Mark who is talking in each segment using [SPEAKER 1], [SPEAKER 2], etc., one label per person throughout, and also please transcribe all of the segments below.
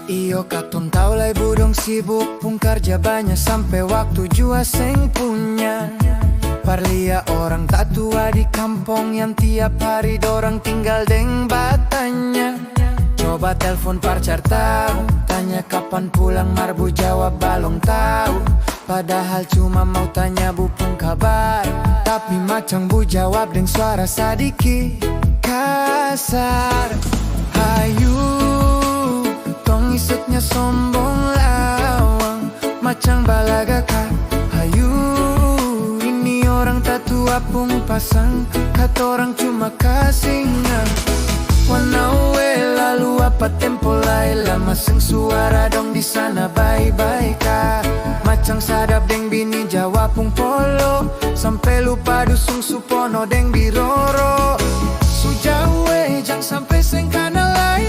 [SPEAKER 1] Iyo katong tau lai budong sibuk pung kerja banyak sampai waktu jua seng punya. Parlia orang tak tua di kampung yang tiap hari dorang tinggal deng batanya. Coba telepon pacar tahu, tanya kapan pulang marbu jawab balong tahu. Padahal cuma mau tanya bu pung kabar, tapi macam bu jawab deng suara sadiki kasar. Hayu tong isutnya sombong lawang macam balaga kah. Hayu ini orang tak tua pung pasang, kata orang cuma kasihnya. Wanawe lalu apa tempo lai lama seng suara dong di sana bye-bye kah. Macam sadap deng bini jawab pung polo, sampai lupa dusung supono deng biroro. Sujawe jang sampai seng kana lai,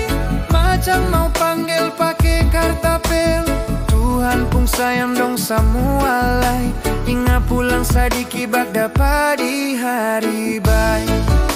[SPEAKER 1] macam mau panggil pake kartapel. Tuhan pung sayang dong semua lai, ingat pulang sadiki bak dapat di hari baik.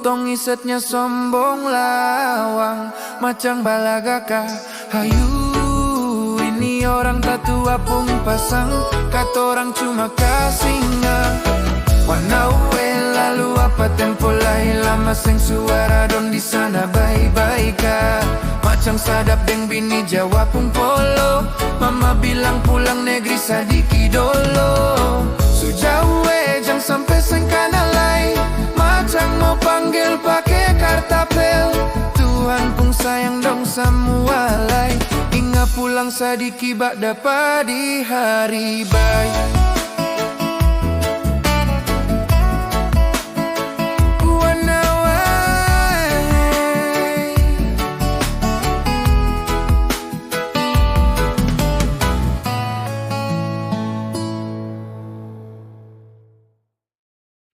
[SPEAKER 1] Tong isetnya sombong lawang macam balaga kah. Hayu ini orang tak tua pung pasang, kata orang cuma kasihnya. Wanawe lalu apa tempo lai lama seng suara don di sana bye-bye kah. Macam sadap deng bini jawab pung polo, mama bilang pulang negeri sadiki dolo. Sujawe jang sampai seng kana lai, macam mau panggil pakai kartapel. Tuhan pung sayang dong semua lai, ingat pulang sadiki bak dapat di hari baik.